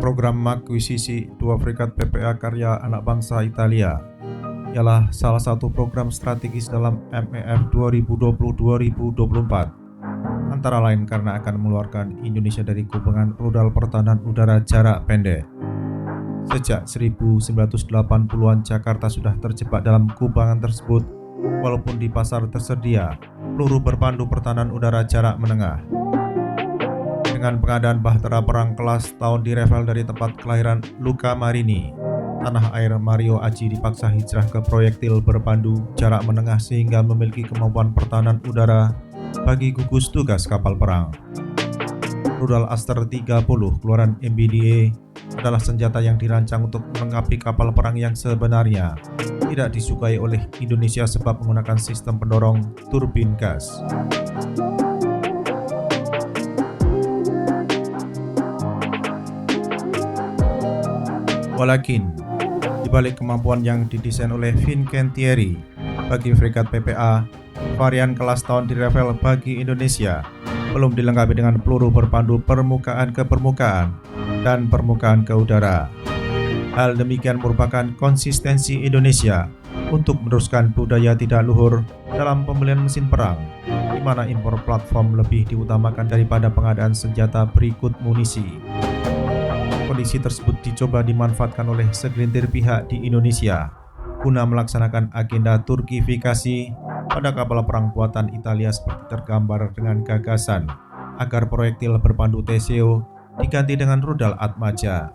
Program akuisisi dua fregat PPA karya anak bangsa Italia ialah salah satu program strategis dalam MEF 2020-2024, antara lain karena akan mengeluarkan Indonesia dari kubangan rudal pertahanan udara jarak pendek. Sejak 1980-an Jakarta sudah terjebak dalam kubangan tersebut, walaupun di pasar tersedia peluru berpandu pertahanan udara jarak menengah. Dengan pengadaan bahtera perang kelas tahun di Revel dari tempat kelahiran Luca Marini, tanah air Mario Aji dipaksa hijrah ke proyektil berpandu jarak menengah sehingga memiliki kemampuan pertahanan udara bagi gugus tugas kapal perang. Rudal Aster 30 keluaran MBDA adalah senjata yang dirancang untuk melengkapi kapal perang yang sebenarnya tidak disukai oleh Indonesia sebab menggunakan sistem pendorong turbin gas. Walakin, di balik kemampuan yang didesain oleh Fincantieri bagi fregat PPA, varian kelas tahun di Revel bagi Indonesia belum dilengkapi dengan peluru berpandu permukaan ke permukaan dan permukaan ke udara. Hal demikian merupakan konsistensi Indonesia untuk meneruskan budaya tidak luhur dalam pembelian mesin perang, di mana impor platform lebih diutamakan daripada pengadaan senjata berikut munisi. Kondisi tersebut dicoba dimanfaatkan oleh segelintir pihak di Indonesia guna melaksanakan agenda Turkifikasi pada kapal perang buatan Italia seperti tergambar dengan gagasan agar proyektil berpandu Teseo diganti dengan rudal Atmaja.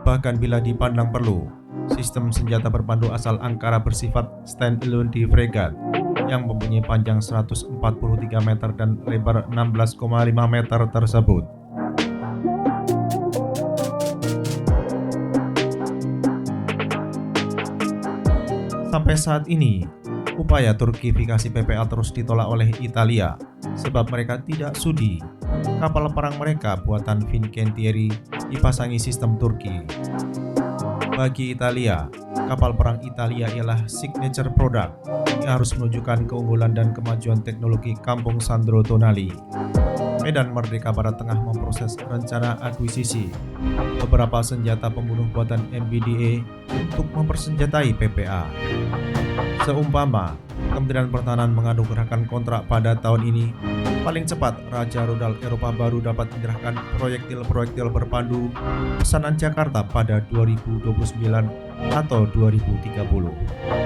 Bahkan bila dipandang perlu, sistem senjata berpandu asal Ankara bersifat stand-alone di fregat yang mempunyai panjang 143 meter dan lebar 16,5 meter tersebut. Sampai saat ini, upaya Turkifikasi PPA terus ditolak oleh Italia sebab mereka tidak sudi kapal perang mereka buatan Fincantieri dipasangi sistem Turki. Bagi Italia, kapal perang Italia ialah signature product yang harus menunjukkan keunggulan dan kemajuan teknologi Kampung Sandro Tonali. Medan Merdeka Barat tengah memproses rencana akuisisi beberapa senjata pembunuh buatan MBDA untuk mempersenjatai PPA. Seumpama Kementerian Pertahanan menganugerahkan kontrak pada tahun ini, paling cepat Raja Rudal Eropa baru dapat menyerahkan proyektil-proyektil berpandu pesanan Jakarta pada 2029 atau 2030.